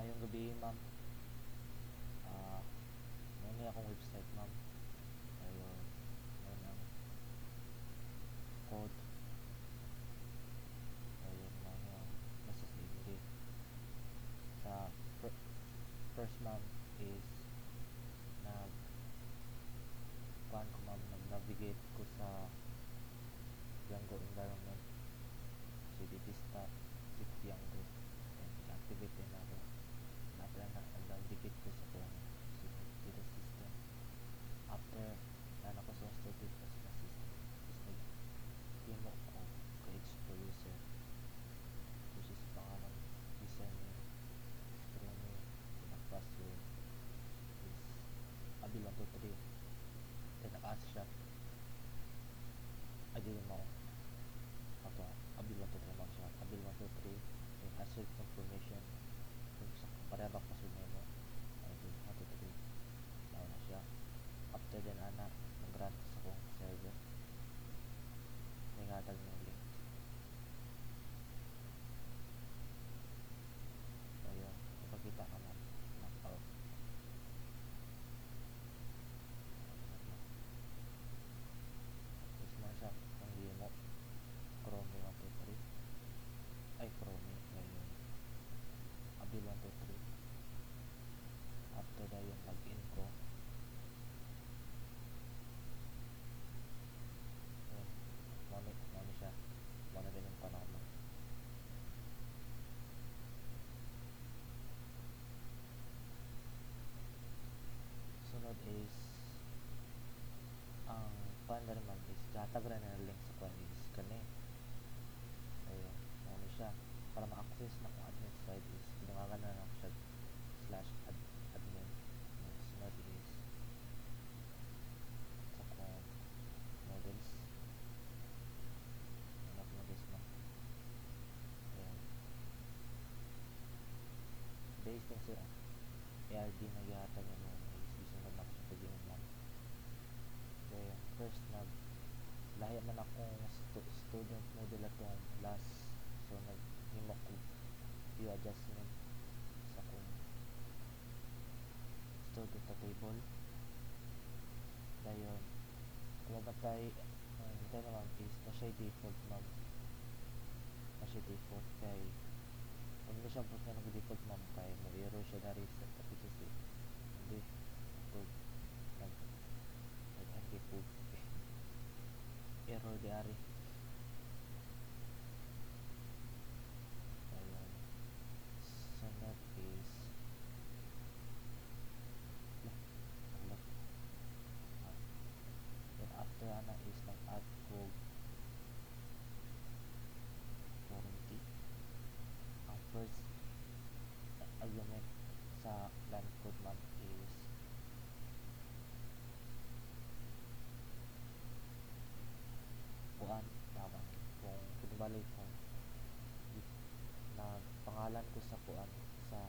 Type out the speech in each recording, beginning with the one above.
Ngayong gabi, ma'am, may akong website, ma'am. Ayun, ayun ang code. Ayun, ma'am, ang nasa sa inyo. Sa first, ma'am, is nag-navigate ko sa Yango environment. CDT stop, 6 Yango. And activate din ako. Nag-navigate ko sa kung zero system. After na nakasusted ko sa system, is nag-demo ko ka explore user, which is pangalan username, screening, password is abil123. Then nag-ask siya, I didn't know ato abil123 lang siya, abil123. Then assert confirmation kung sa pareha ba password mo, abil123 na siya. After then nag-grant sa kong server, may ngatag ng link. Ayun, ipakita ka mo knockout. Is mo siya kung demo Chrome 123 ay Chrome ngayon abil123. After that yung login ko, yun, mami siya, muna din yung panahon mo. Sunod is ang paanda naman is katag rin na link sa kwan is kani. Ayun, mami siya para ma-access na kung admin side is pinangangan na lang siya /admin. Sunod is sa kung models anak mo guys mo. Ayan, based din sa ARD na yata niya mo is bisunod na ko siya pag-game lang. Kaya first lahi man akong student model atong last, so naghimo ko view adjustment sa kung student na table. Dayon kung mabatay hintay naman is na siya default, ma'am, na siya default kay kung hindi siya post na nag-default, ma'am, kay mo error siya na reset at PCC hindi nag-default error di ari. Ayun, sunod is then after is nag-add ko warranty. Ang first argument sa line code, ma'am, is buwan tawag kung pinabalik ko na pangalan ko sa kuan sa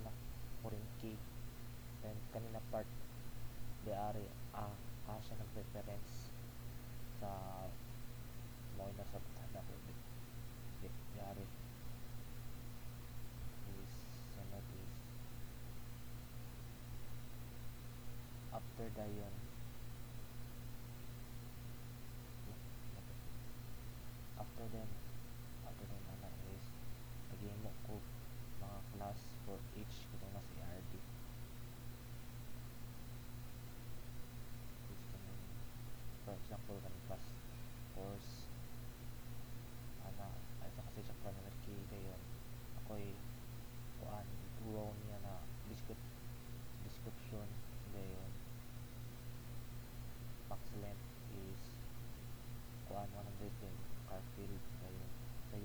na warranty. Then kanina part di ari siya nag-reference sa mo na sa tanda ko di ari is sunod is after dayon after then is nag-imo ko mga class for each kung nasa ARD. For example, kanang class course ay sa kasi siya primary key dayon ako'y kuan draw niya na description. Dayon max length is kuan 100 din car field. Dayon sa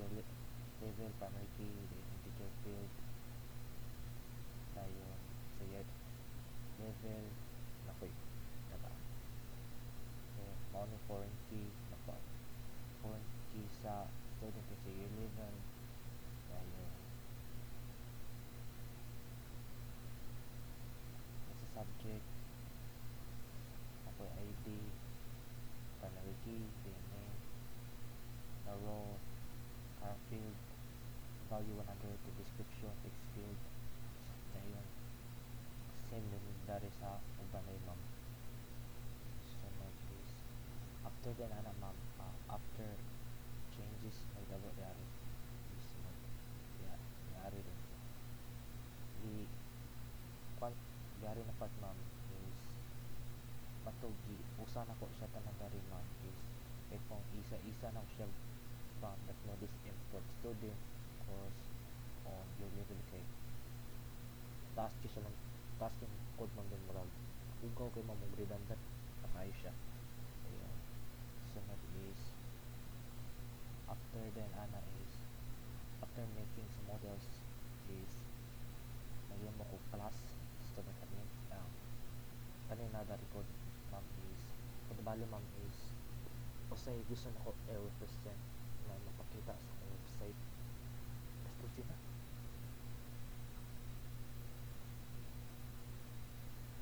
level primary key dayon integer field. Dayon sa level nakoy naka mao ni foreign key foreign key sa student sa year level. Dayon sa subject ako'y ID primary key then name na row car field value 100 to description text field same din dari sa ubanay ma'am. Sunod is after then ana ma'am, after changes ay dabo dari is sunod yari din di kwan yari na part ma'am is matog gi usa na ko siya tanan dari ma'am is kay kung isa-isa na ko siya from that modis import student course on your level kay taas ki siya lang taas yung code ma'am din murag ugaw kay ma'am redundant na kayo siya. Ayun. Sunod is after then ana is after making some models is nagyan mo ko class student admin kanina na record ma'am is pagdabali ma'am is usay gusto na ko i-represent na mapakita sa akong website basta sila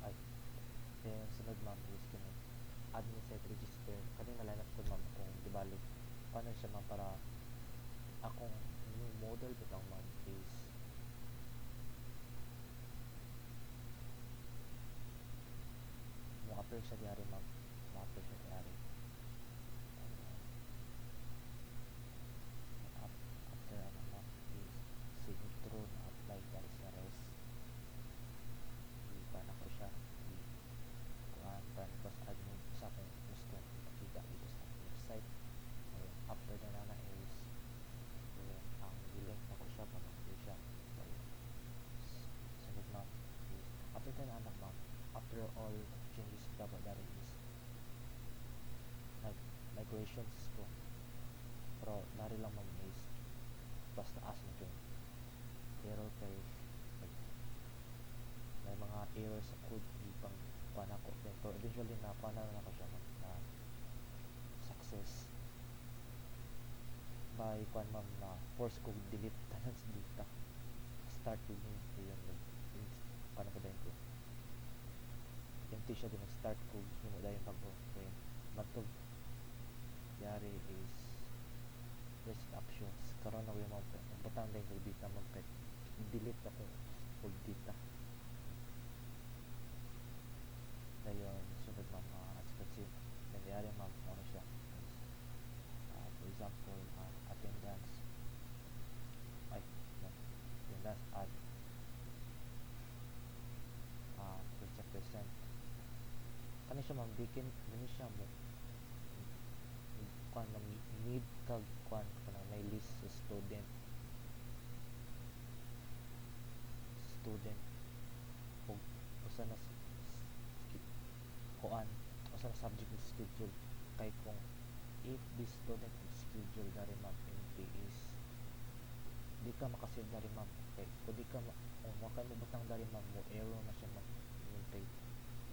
ay then sunod ma'am is kini admin site register kanina lineup ko ma'am kung dibali paano siya ma'am para akong new model bitang ma'am is mo appear siya diari ma'am mo appear siya diari after ano ma'am is signature na apply dari sa res iba na ko siya kuhaan pa sa admin sa akong gusto makita dito sa website. Ayun. After na nana is ayun, ang link na ko siya para makita siya. Ayun. Sunod ma'am is after na nana ma'am after all changes dapat dari is migrations ko pero dari lang ma'am is basta as mo dyan error kay may mga error sa code ipang pana ko pero eventually na pana na ako siya na success by kwan ma'am na force ko delete tanan sa data start with me yun pana ko dahil ko empty siya din nag-start ko gusto mo dahil bago then matog yari is basic options karon ako yung mga butang dahil ko data ma'am kay delete ako old data dayon sunod ma'am as you can see nangyari ma'am ano siya is, for example attendance ay no attendance at percent kani siya ma'am dikin gani siya mo kwan ma'am need kag kwan kanang may list sa student ug usa na kuan usa na subject is schedule kay kung if this student is schedule dari ma'am empty is di ka makasave dari ma'am kay kung di ka kung wa kay mo butang dari ma'am mo error na siya ma'am empty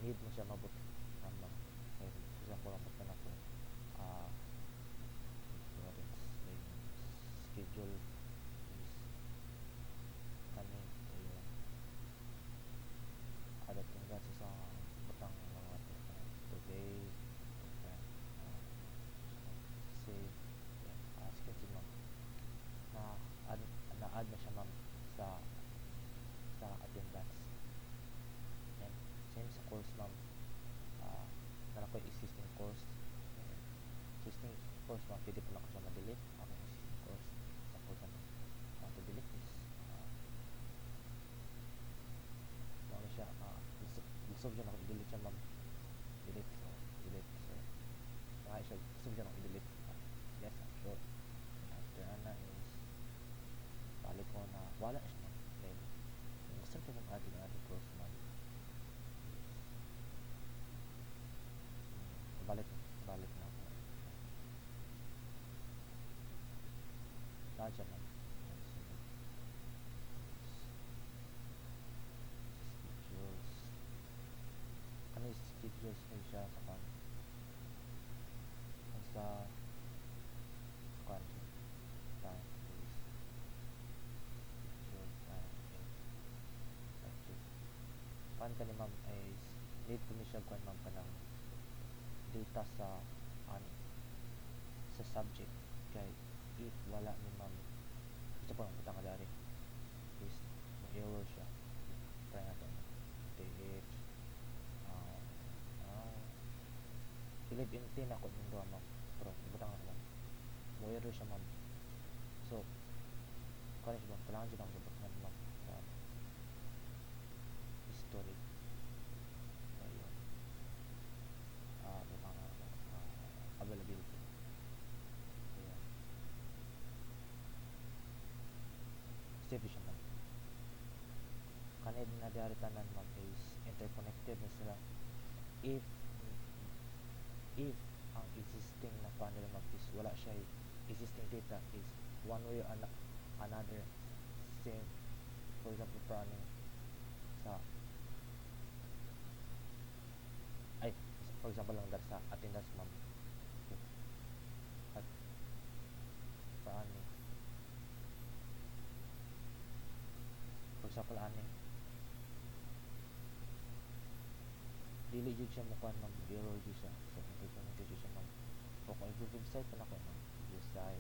need mo siya mabut ma'am kay for example ang butang ako schedule is kani ayun ada tinggal sa butang mga today and save as you can see ma'am na-add na siya ma'am sa attendance and same sa course ma'am na ko existing course existing course ma'am pwede pa lang ko siya ma-delete ang existing course sa course naman to delete is ano siya gusto dyan ako i-delete siya ma'am delete so gusto dyan ako i-delete yes I'm sure after ana is balik ko na wala siya ma'am then gusto ko mong add course ma'am balik na ako saan siya ma'am schedules na siya sa kan sa kan time is schedule time subject pan ka ni ma'am is need ko ni siya kuan ma'am kanang data sa sa subject kay if wala ni ma'am ito pa ang butang ka dari is error siya try natin then live in tin ako ning duha ma'am, pero butang ako ma'am, mo error siya ma'am. So kani siya ma'am, kailangan siya akong sabot ma'am sa history. So yun, butang ako ma'am, availability. So yun, safety siya ma'am. Kanid na diari tanan ma'am is interconnected na sila. If if ang existing na panel ma'am is wala siya existing data is one way or another same, for example planning sa ay for example lang dar sa attendance ma'am, at paani for example ani dili jud siya mukuan ma'am, error jud siya, so interconnected jud siya ma'am. So kung i-verify pa na ko ma'am, verify